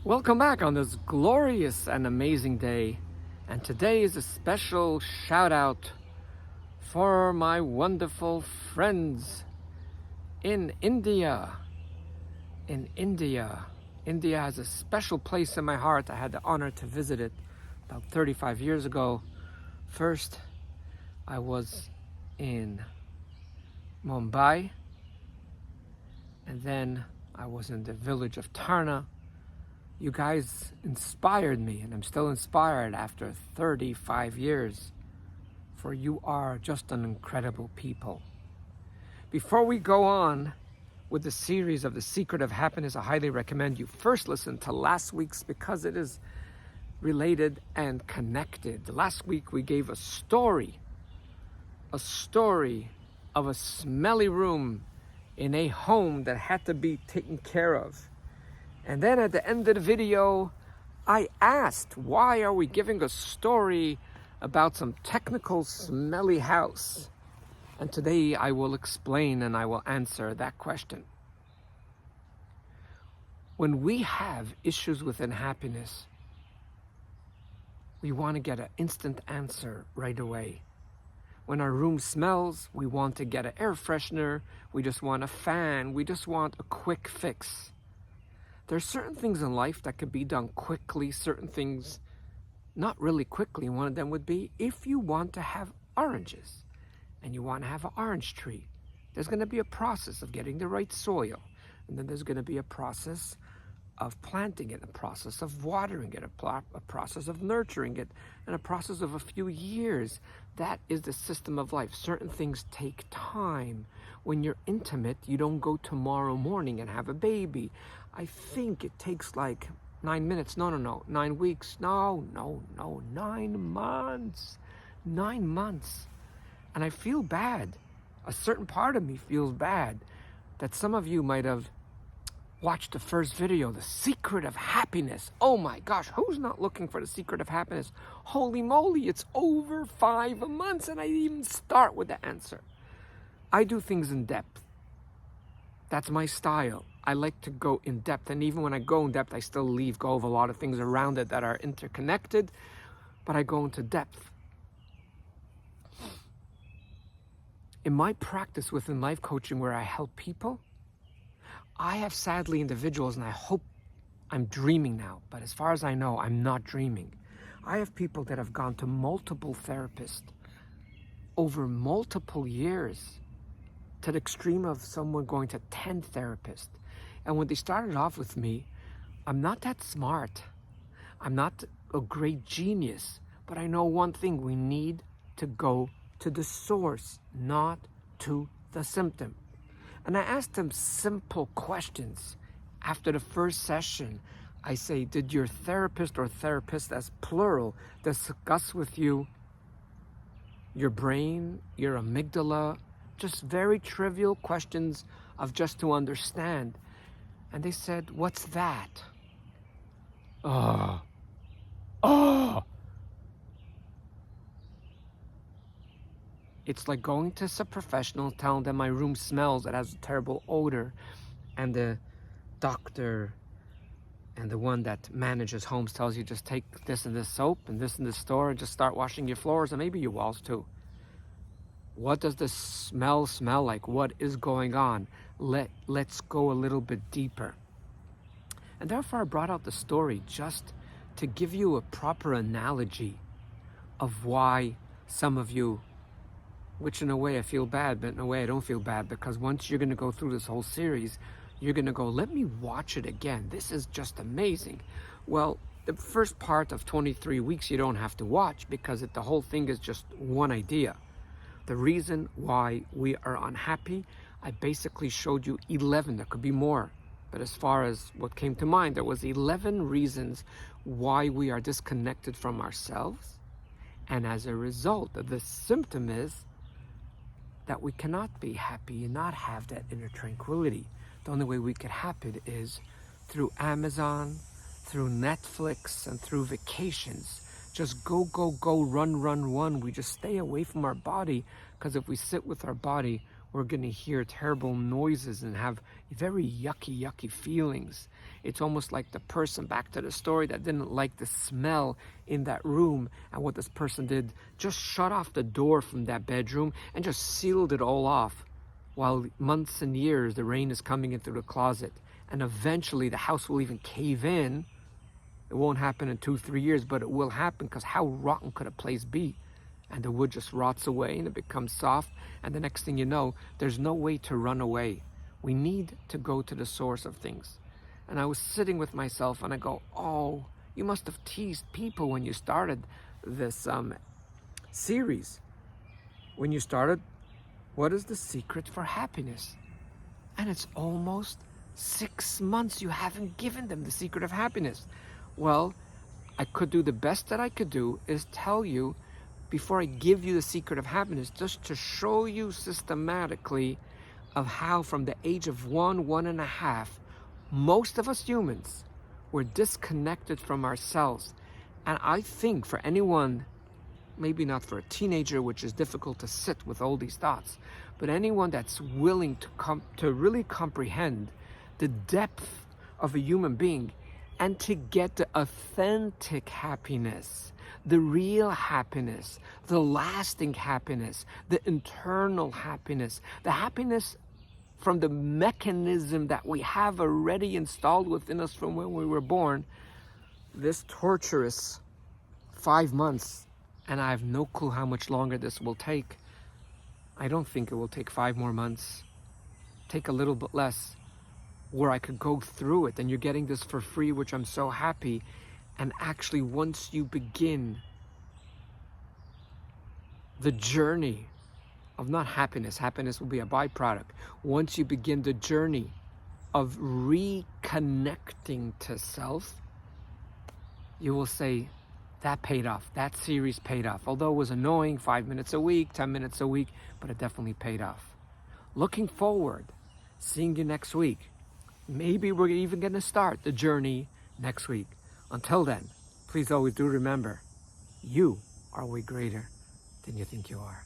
Welcome back on this glorious and amazing day. And today is a special shout out for my wonderful friends in India. India has a special place in my heart. I had the honor to visit it about 35 years ago. First, I was in Mumbai, and then I was in the village of Tarna. You guys inspired me, and I'm still inspired after 35 years, for you are just an incredible people. Before we go on with the series of The Secret of Happiness, I highly recommend you first listen to last week's because it is related and connected. Last week we gave a story of a smelly room in a home that had to be taken care of. And then at the end of the video, I asked, why are we giving a story about some technical smelly house? And today I will explain and I will answer that question. When we have issues within happiness, we want to get an instant answer right away. When our room smells, we want to get an air freshener, we just want a fan, we just want a quick fix. There's certain things in life that could be done quickly, certain things not really quickly. One of them would be if you want to have oranges and you want to have an orange tree, there's going to be a process of getting the right soil. And then there's going to be a process of planting it, a process of watering it, a process of nurturing it, and a process of a few years. That is the system of life. Certain things take time. When you're intimate, you don't go tomorrow morning and have a baby. I think it takes like 9 minutes. No, 9 weeks. No, 9 months. 9 months. And I feel bad. A certain part of me feels bad that some of you might have watched the first video, The Secret of Happiness. Oh my gosh, who's not looking for The Secret of Happiness? Holy moly, it's over 5 months and I didn't even start with the answer. I do things in depth. That's my style. I like to go in depth, and even when I go in depth, I still leave go of a lot of things around it that are interconnected, but I go into depth. In my practice within life coaching where I help people, I have sadly individuals, and I hope I'm dreaming now, but as far as I know, I'm not dreaming. I have people that have gone to multiple therapists over multiple years, to the extreme of someone going to 10 therapists. And when they started off with me, I'm not that smart. I'm not a great genius, but I know one thing: we need to go to the source, not to the symptom. And I asked them simple questions. After the first session, I say, did your therapist or therapist as plural discuss with you your brain, your amygdala? Just very trivial questions of just to understand. And they said, what's that? Oh. It's like going to a professional, telling them my room smells, it has a terrible odor. And the doctor and the one that manages homes tells you just take this and this soap and this in the store and just start washing your floors and maybe your walls too. What does the smell like? What is going on? Let's go a little bit deeper. And therefore I brought out the story just to give you a proper analogy of why some of you, which in a way I feel bad, but in a way I don't feel bad, because once you're going to go through this whole series, you're going to go, let me watch it again. This is just amazing. Well, the first part of 23 weeks you don't have to watch, because the whole thing is just one idea. The reason why we are unhappy, I basically showed you 11, there could be more. But as far as what came to mind, there was 11 reasons why we are disconnected from ourselves. And as a result, the symptom is that we cannot be happy and not have that inner tranquility. The only way we could have it is through Amazon, through Netflix, and through vacations. Just go, run. We just stay away from our body, because if we sit with our body, We're going to hear terrible noises and have very yucky feelings. It's almost like the person, back to the story, that didn't like the smell in that room, and what this person did, just shut off the door from that bedroom and just sealed it all off, while months and years the rain is coming in through the closet, and eventually the house will even cave in. It won't happen in 2-3 years, but it will happen, because how rotten could a place be? And the wood just rots away and it becomes soft, and the next thing you know, there's no way to run away. We need to go to the source of things. And I was sitting with myself and I go, oh, you must have teased people when you started this series. When you started, what is the secret for happiness? And it's almost 6 months you haven't given them the secret of happiness. Well, I could do the best that I could do is tell you, before I give you the secret of happiness, just to show you systematically of how from the age of 1.5, most of us humans were disconnected from ourselves. And I think for anyone, maybe not for a teenager, which is difficult to sit with all these thoughts, but anyone that's willing to really comprehend the depth of a human being, and to get the authentic happiness, the real happiness, the lasting happiness, the internal happiness, the happiness from the mechanism that we have already installed within us from when we were born. This torturous 5 months, and I have no clue how much longer this will take. I don't think it will take 5 more months. Take a little bit less, where I could go through it, and you're getting this for free, which I'm so happy. And actually, once you begin the journey of not happiness, happiness will be a byproduct. Once you begin the journey of reconnecting to self, you will say, that paid off. That series paid off. Although it was annoying, 5 minutes a week, 10 minutes a week, but it definitely paid off. Looking forward, seeing you next week. Maybe we're even going to start the journey next week. Until then, please always do remember, you are way greater than you think you are.